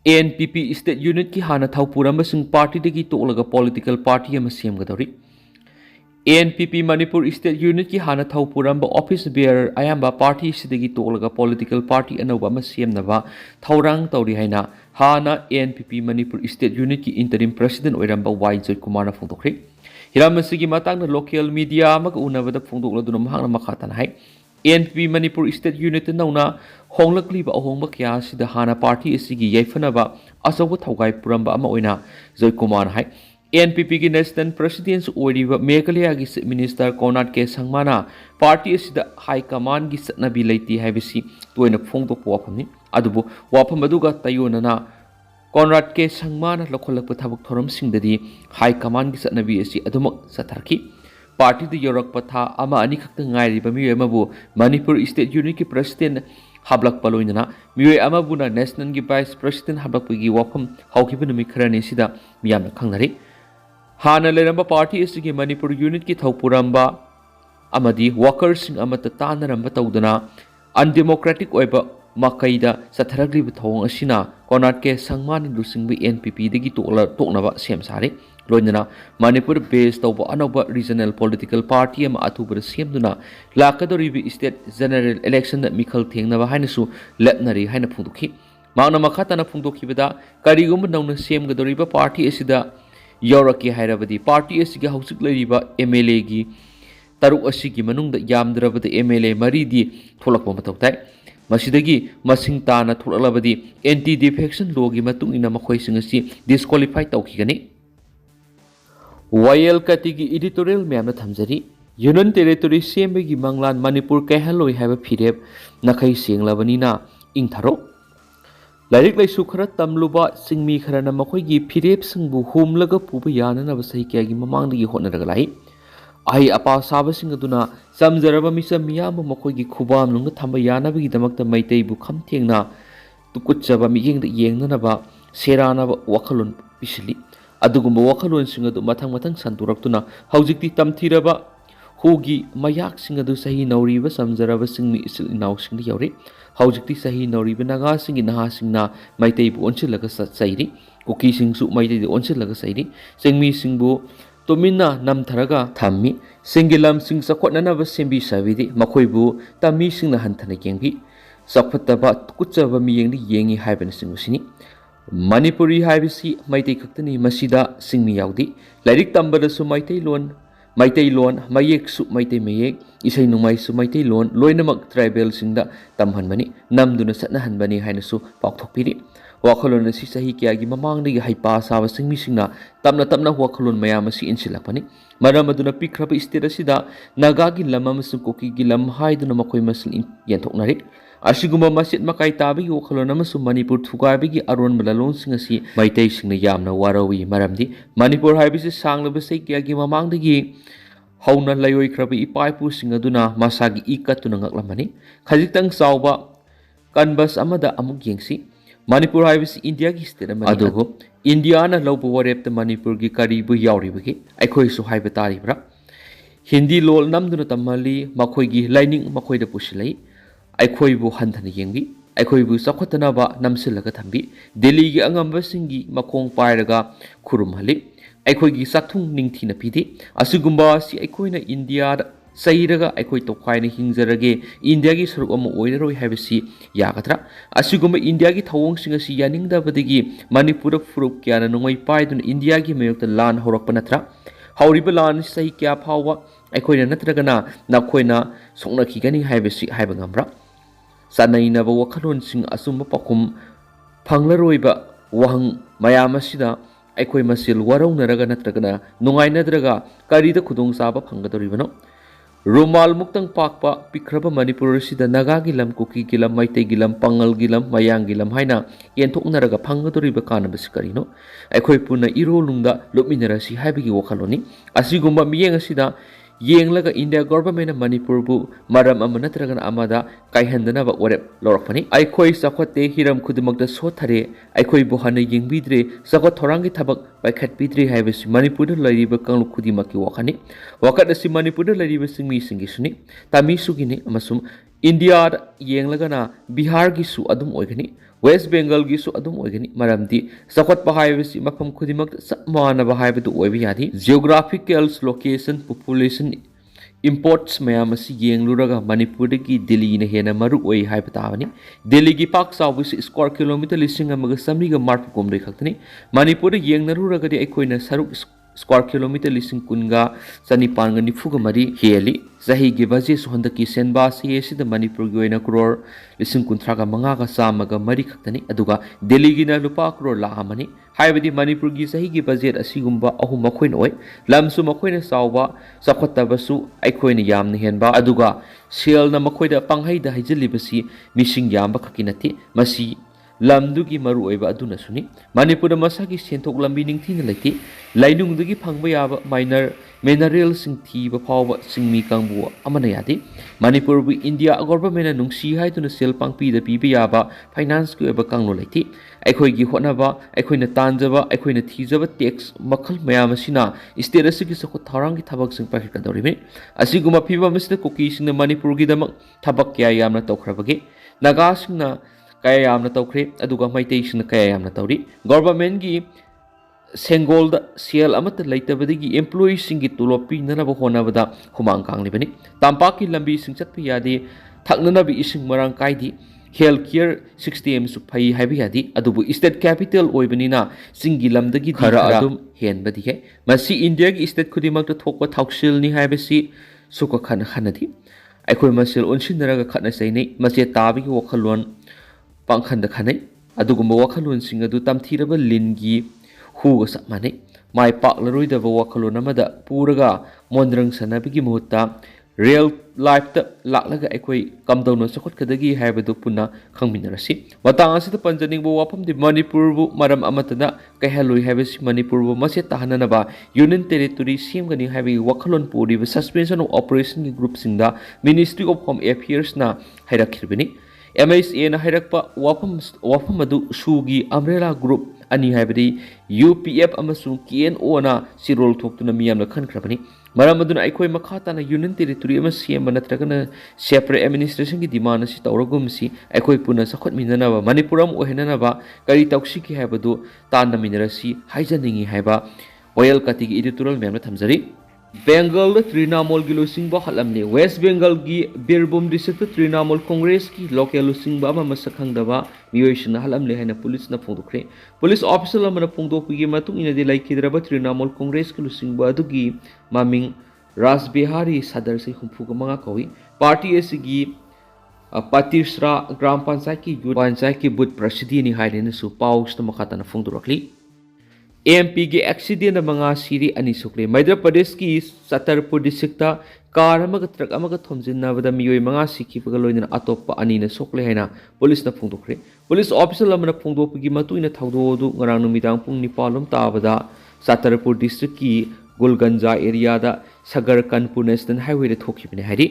ANPP State Unit ki hana thau purambasin party degi tolaga political party ama semgadori. ANPP Manipur State Unit ki hana thau puramba office bearer ayamba party sidegi tolaga political party anauba ama semnaba thaurang tauri haina hana ANPP Manipur State Unit ki interim president oiramba Y Kumar na phongdokri. Hiramasigi matang na local media amaga unabada phongdokladuna mahang na makhatan hai. ANPP Manipur State Unit nauna honglakliba ahongba kya sida hana party asigi yaifanaba asawa thaugai puramba ama oina Joy Kumar hai. ANPP ki national president oiriba Meghalaya gi minister Konat ke sangmana party asida high command gi satnabi leiti haibisi toina phongdokpa wafamni adubu wafam aduga tayonana Konat ke sangmana lokholakpa thabuk thoram singdadi high command gi satnabi asi adumak satharki party the Yorok Patha ama ani khakta ngai riba mi amabu Manipur State Unit ki president hablak paloinana mi amabu na national gi vice president hablak gi wafam hawkiba numi kharani sida miyamna khangnari hana leramba party asigi Manipur Unit ki thawpuramba amadi workers sing amata tanaramba tawdana undemocratic oiba makaida satharagli thawng asina Konat ke sangmani lusingbi NPP degi toknaba semsari loinana Manipur based tawba anoba regional political party ama atubra semduna lakadoribi state general election na mikhal thengnaba hainasu lepnari haina phungdokhi mangna makhatana phungdokhibada karigum nauna semgadoriba party asida yoraki hairabadi party asiga hausik leriba MLA gi taruk asigi manungda yamdrabada MLA maridi tholakpa matautai masidagi masing tana tholalabadi anti defection law gi matung ina makhoi singasi disqualify tawkhigani YL Katigi editorial myamna thamjari Union Territory sembegi manglan Manipur kahaloi haiba phireb nakhai senglabani na ingtharo Lairik laisu khara tamluba singmi kharana makhoi gi phireb singbu humlaga puba yana na basai kya gi mamangdagi hotnaraga lai ai apa saba singaduna samjaraba misa miyam makhoi gi khubam nungna thamba yana bagi damakta Meitei bu khamthengna tukutchaba miyengda yengna ba serana ba wakhalun pisili adugumba wakhalon singadu mathang santurakuna haujikti tamthiraba hugi mayak singadu sahi nauriba samjaraba singmi isil inaw singdi yauri haujikti sahi nauriba naga singi naha singna Meitei bu onchilaga sairi Kuki singsu Meitei de onchilaga sairi singmi singbu tomina namtharaga thammi singilam sing sakhotnana ba sembi savidi makhoibu tami singna hanthana yengbi sakhataba tukutchaba miyengdi yengi haiban singusini Manipuri haibisi Meitei kaktani masida singmi yaudi lairik tambadasu Meitei lon mayek su Meitei mayek isai numai su Meitei lon loinamak tribal singda tamhanbani namduna satnahanbani hainasu paukthokpiri wakhalon asi sahi kyagi mamangdagi haipa sawa singmi singna tamna wakhalon mayam asi insilakpani maram aduna pikraba state asida nagagi lam amasung Kuki gi lam haiduna makhoi masil yenthoknari asiguma masit makai tabigi wakhalon amasu Manipur thugabigi aron malalon singasi Meitei singna yamna warawi maramdi Manipur haibisi sanglaba sei kyagi mamangdagi hauna layoi krabi ipaipu singaduna masagi ikatuna ngaklamani khajitang sauba kanbas amada amuk yengsi Manipur haibisi India gi state amani adugo India na lawbu warepta Manipur gi karibu yauribagi aikhoi su haiba taribra Hindi lol namduna tamali makhoi gi lining makhoi da pusilai aikhoi bu hanthana yengbi aikhoi bu sakhotanaba namsilaga thambi Delhi gi angamba singi makhong pairaga khurumhali aikhoi gi sathung ningthina pidi asigumba si aikhoi na India sairaga aikhoi tokhaina hingjarage India gi saruk ama oiraroi haibisi yagadra asigumba India gi thawong singa si yaningda badigi Manipur furup kyana nongoi paidun India gi mayokta lan horakpa natra hauriba lan sahi kya phawa aikhoi na natragana nakhoina songnakhigani haibisi haiba ngamra sanainaba wakhalon sing asumba pakum phanglaroiba wahang mayam asida aikhoi masil warawnaraga natragana nungainadraga karida khudong saba phanggadoribano Rumal muktang pakpa pikraba Manipur sida Naga gilam Kuki gilam Meitei gilam Pangal gilam Mayang gilam haina yenthoknaraga phanggadoriba kanabasi karino aikhoi puna irolungda lopminarasi haibigi wakhaloni asigumba miyeng asida yenglaga India government Manipur bu maram amanatragan amada kaihandana ba warep lorakpani aikhoi sakhate hiram khudumakta sothare aikhoi bu hana yengbidre sakot thorangi thabak paikhatpidre haibasi Manipur da lariba kanglu khudimaki wakhani wakat asi Manipur da lariba singmi singisuni tami sugini amasum India yenglaga na Bihar gi su adum oigani West Bengal gisu adum oigani maramdi sakot bahayabisi mafam khudimak samana bahayabadu oibi yadi geographical location population imports mayam asi yengluraga Manipur ki Delhi na hena maru oi haiba tabani Delhi ki pak sawbisi square kilometer lising amaga samriga marpu komri khaktani Manipur yengnaruraga di aikoina saruk square kilometer lising kunga sanipanga nifuga mari heli zahi gi baje suhanda ki senba si esi da Manipur gi oina crore lising kunthraga manga ga samaga mari khaktani aduga Delhi gi na lupa crore la amani haibadi Manipur gi zahi gi budget asigumba ahum makhoin oi lamsu makhoina sawba sakhotabasu aikoina yamna henba aduga sel na makhoida panghaida haijalibasi mising yamba khakinati masi lamdugi maru oiba aduna suni Manipur masagi senthok lambi ningthina leiti lainungdugi phangba yaba minor mineral sing thiba phawba singmi kangbu amana yadi Manipur bu India government na nungsi haiduna sel pangpi da pibi yaba finance ku oiba kanglo leiti aikhoi gi honaba aikoina tanjaba aikoina thijaba tax makhal mayam asina state asigi sakho tharang gi thabak sing pakhi kadorime asiguma phiba misna Kuki sing Manipur gi damak thabak kya yamna tokrabagi Naga sing na kaya yamna tawkhre aduga Meitei sing kaya yamna tawri government gi sengol da sel amata leitabadigi employees sing gi tulopi nanaba honabada humang kanglibani tampak ki lambi sing chatpi yadi thaknanabi ising marang kaidi healthcare 60m su phai haibi yadi adubu state capital oibanina singi lamdagi khara adum henbadi he masi India gi state khudimak ta thokpa thausil ni haibasi suka khanadi aikhoi masil onsinaraga khatna sainei mase tabi gi wakhalon pangkhanda khanai adugumba wakhalon sing adu tamthiraba lingi huga samane mai paklaroi wakhalon amada puraga mondrang sanabigi muhutta real life ta laklaga aikoi kamdawna sakot kadagi haibadu punna khangminarasi watang asita panjaning bo wapam di Manipur bu maram amatana kahaloi haibasi Manipur bu mase tahanana ba union territory semgani haibi wakhalon puri suspension of operation gi group singda Ministry of Home Affairs na hairakhirbini MSA na hairakpa wafam adu sugi umbrella group ani haibadi UPF amasung KNO na sirol thoktuna miyamna khankrabani maram aduna aikoi makhata na union territory ama CM natragana separate administration gi demand si tawragum si aikoi puna sakhot minana ba Manipuram ohenana ba kari tawsi ki haibadu tanna minarasi haijaningi haiba oil kati gi editorial memna thamjari Bengal Trinamool gi lusingba hatlamle West Bengal gi Birbhum district Trinamool Congress ki local lusingba ama masakhangdaba miyoisna hatlamle haina police na phongdokre police officer amana phongdokgi matung ina de laikhidraba Trinamool Congress ki lusingba adugi maming Ras Bihari Sadar se humfuga manga kawi party asigi Patisra Gram Panchayat ki booth president ni hailena su paus na makata na phongdorokli MP की accident मंगा सीरी अनि सुक्ले मध्य प्रदेश की सतरपुर district car अमग truck अमग थोमजिन्नबदा मियोय मंगा सिखिबगा लोइना अतोप अनि न सोक्ले हैना police न फोंदोखरे पुलिस ऑफिसर लमना फोंदोपगी मतुइना थौदोदु ngara numidang pung nipalom tabada Chhatarpur district की गुलगंजा एरिया दा सगर कानपुर नेशनल हाईवे रे थोखिबने हारि